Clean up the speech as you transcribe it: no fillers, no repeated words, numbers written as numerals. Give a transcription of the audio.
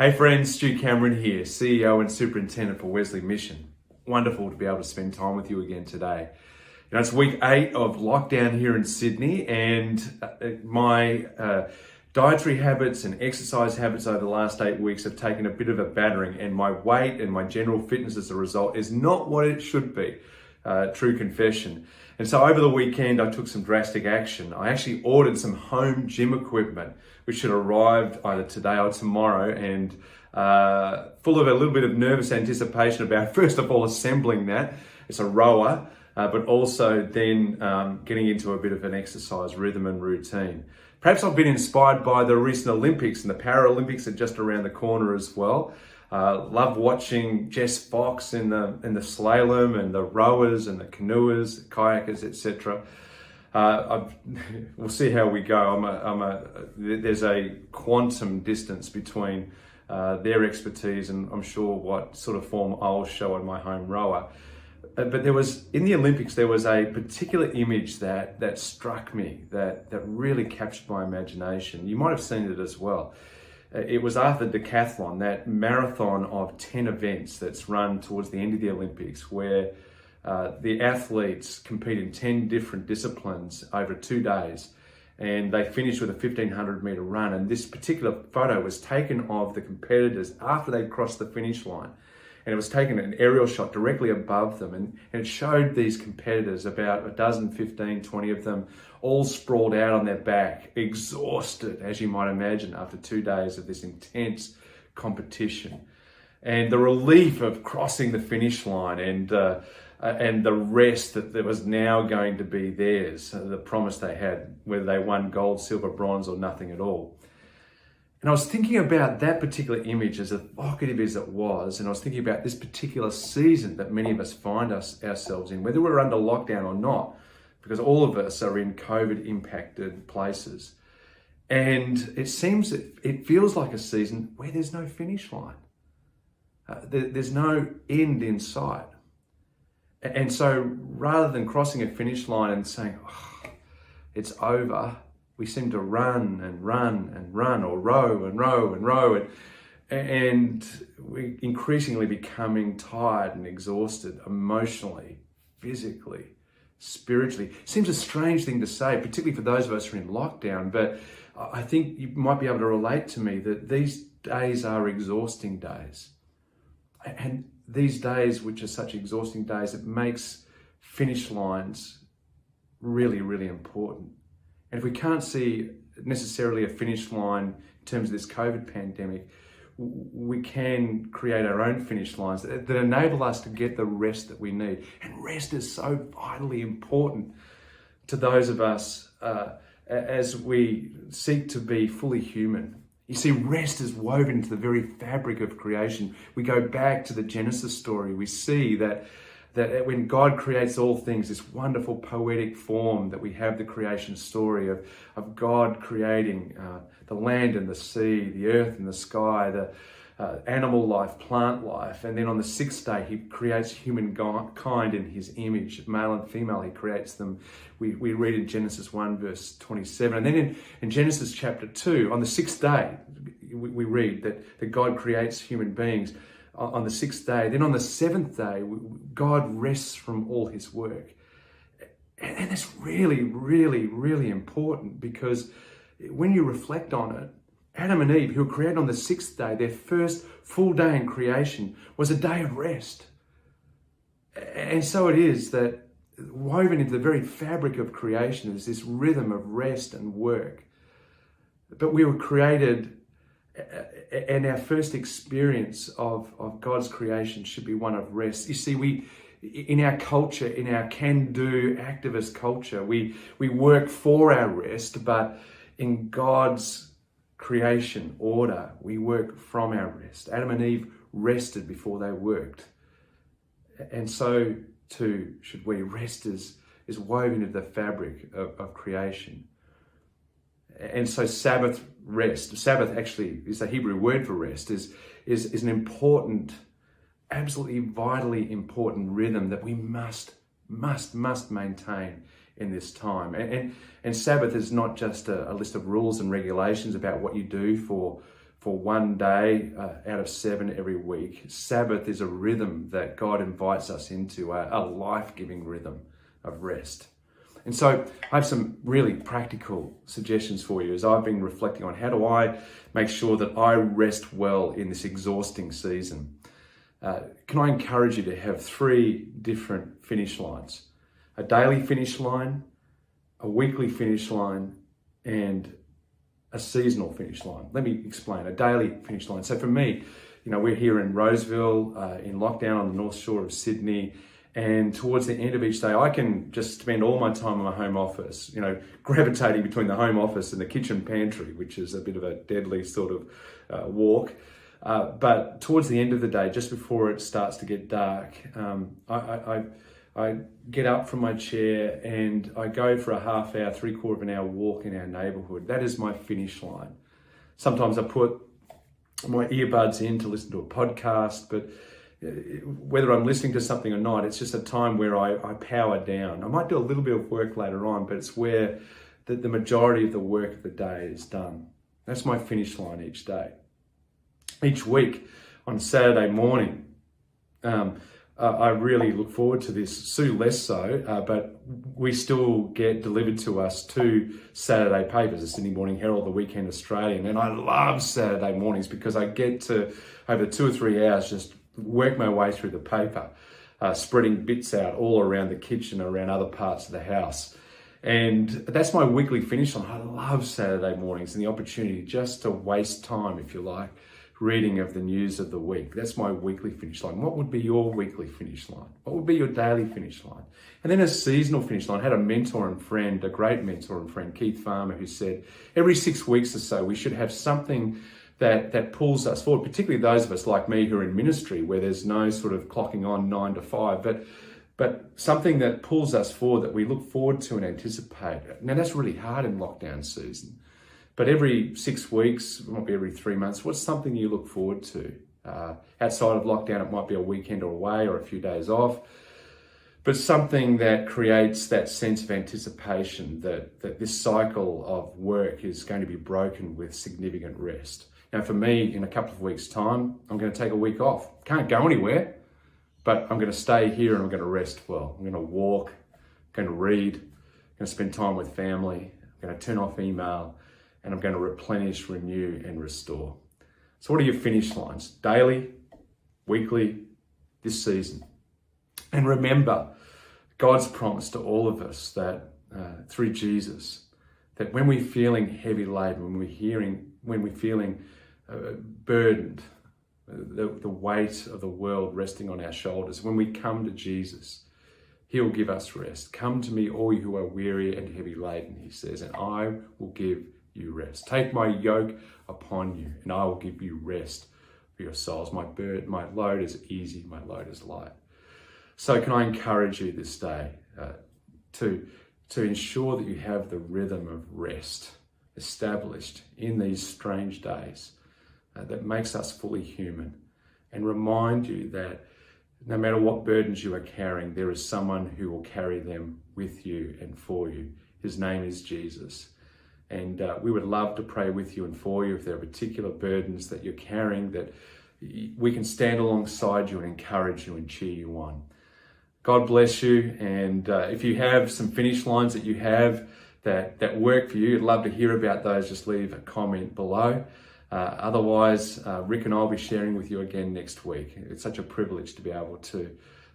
Hey friends, Stu Cameron here, CEO and Superintendent for Wesley Mission. Wonderful to be able to spend time with you again today. It's week 8 of lockdown here in Sydney, and my dietary habits and exercise habits over the last 8 weeks have taken a bit of a battering, and my weight and my general fitness as a result is not what it should be. True confession. And so over the weekend, I took some drastic action. I actually ordered some home gym equipment, which should arrive either today or tomorrow, and full of a little bit of nervous anticipation about, first of all, assembling that. It's a rower, but also then getting into a bit of an exercise rhythm and routine. Perhaps I've been inspired by the recent Olympics, and the Paralympics are just around the corner as well. Love watching Jess Fox in the slalom and the rowers and the canoers, kayakers, etc. We'll see how we go. There's a quantum distance between their expertise and I'm sure what sort of form I'll show on my home rower. But in the Olympics, there was a particular image that struck me, that really captured my imagination. You might have seen it as well. It was after decathlon, that marathon of 10 events that's run towards the end of the Olympics, where the athletes compete in 10 different disciplines over 2 days, and they finish with a 1,500 meter run. And this particular photo was taken of the competitors after they crossed the finish line. And it was taken an aerial shot directly above them, and it showed these competitors, about a dozen, 15, 20 of them, all sprawled out on their back, exhausted, as you might imagine, after 2 days of this intense competition. And the relief of crossing the finish line and the rest that was now going to be theirs, the promise they had, whether they won gold, silver, bronze, or nothing at all. And I was thinking about that particular image, as evocative as it was, and I was thinking about this particular season that many of us find ourselves in, whether we're under lockdown or not, because all of us are in COVID-impacted places. And it feels like a season where there's no finish line. There's no end in sight. And so rather than crossing a finish line and saying, oh, it's over, we seem to run and run and run, or row and row and row, and we're increasingly becoming tired and exhausted emotionally, physically, spiritually. Seems a strange thing to say, particularly for those of us who are in lockdown, but I think you might be able to relate to me that these days are exhausting days. And these days, which are such exhausting days, it makes finish lines really, really important. And if we can't see necessarily a finish line in terms of this COVID pandemic, we can create our own finish lines that enable us to get the rest that we need. And rest is so vitally important to those of us as we seek to be fully human. You see, rest is woven into the very fabric of creation. We go back to the Genesis story. We see that when God creates all things, this wonderful poetic form that we have, the creation story of God creating the land and the sea, the earth and the sky, the animal life, plant life. And then on the 6th day, he creates humankind in his image, male and female, he creates them. We read in Genesis 1 verse 27. And then in Genesis chapter 2, on the 6th day, we read that God creates human beings on the 6th day. Then on the 7th day, God rests from all his work. And that's really, really, really important, because when you reflect on it, Adam and Eve, who were created on the 6th day, their first full day in creation was a day of rest. And so it is that woven into the very fabric of creation is this rhythm of rest and work. But we were created, and our first experience of God's creation should be one of rest. You see, in our culture, in our can-do activist culture, we work for our rest, but in God's creation order, we work from our rest. Adam and Eve rested before they worked. And so too should we. Rest is woven into the fabric of creation. And so Sabbath rest, Sabbath actually is the Hebrew word for rest, is an important, absolutely vitally important rhythm that we must maintain in this time. And Sabbath is not just a list of rules and regulations about what you do for for one day out of 7 every week. Sabbath is a rhythm that God invites us into, a life-giving rhythm of rest. And so I have some really practical suggestions for you as I've been reflecting on how do I make sure that I rest well in this exhausting season. Can I encourage you to have 3 different finish lines? A daily finish line, a weekly finish line, and a seasonal finish line. Let me explain. A daily finish line. So for me, we're here in Roseville, in lockdown on the North Shore of Sydney, and towards the end of each day, I can just spend all my time in my home office, gravitating between the home office and the kitchen pantry, which is a bit of a deadly sort of walk. But towards the end of the day, just before it starts to get dark, I get up from my chair and I go for a half hour, 3/4 of an hour walk in our neighbourhood. That is my finish line. Sometimes I put my earbuds in to listen to a podcast, but whether I'm listening to something or not, it's just a time where I power down. I might do a little bit of work later on, but it's where the majority of the work of the day is done. That's my finish line each day. Each week on Saturday morning, I really look forward to this. Sue less so, but we still get delivered to us 2 Saturday papers, the Sydney Morning Herald, the Weekend Australian. And I love Saturday mornings because I get to, over 2 or 3 hours, just work my way through the paper, spreading bits out all around the kitchen, around other parts of the house. And that's my weekly finish line. I love Saturday mornings and the opportunity just to waste time, if you like, reading of the news of the week. That's my weekly finish line. What would be your weekly finish line? What would be your daily finish line? And then a seasonal finish line. I had a mentor and friend, a great mentor and friend, Keith Farmer, who said every 6 weeks or so, we should have something that pulls us forward, particularly those of us like me who are in ministry, where there's no sort of clocking on 9 to 5, but something that pulls us forward, that we look forward to and anticipate. Now that's really hard in lockdown season. But every 6 weeks, it might be every 3 months, what's something you look forward to? Outside of lockdown, it might be a weekend away or a few days off, but something that creates that sense of anticipation that this cycle of work is going to be broken with significant rest. Now for me, in a couple of weeks' time, I'm going to take a week off. Can't go anywhere, but I'm going to stay here and I'm going to rest well. I'm going to walk, I'm going to read, I'm going to spend time with family, I'm going to turn off email, and I'm going to replenish, renew, and restore. So what are your finish lines? Daily, weekly, this season. And remember God's promise to all of us that through Jesus, that when we're feeling heavy laden, when we're feeling burdened, the weight of the world resting on our shoulders, when we come to Jesus, He'll give us rest. Come to me, all you who are weary and heavy laden, He says, and I will give you rest. Take my yoke upon you, and I will give you rest for your souls. My load is easy, my load is light. So can I encourage you this day to ensure that you have the rhythm of rest established in these strange days that makes us fully human, and remind you that no matter what burdens you are carrying, there is someone who will carry them with you and for you. His name is Jesus. And we would love to pray with you and for you if there are particular burdens that you're carrying, that we can stand alongside you and encourage you and cheer you on. God bless you. And if you have some finish lines that you have that work for you, I'd love to hear about those. Just leave a comment below. Otherwise, Rick and I will be sharing with you again next week. It's such a privilege to be able to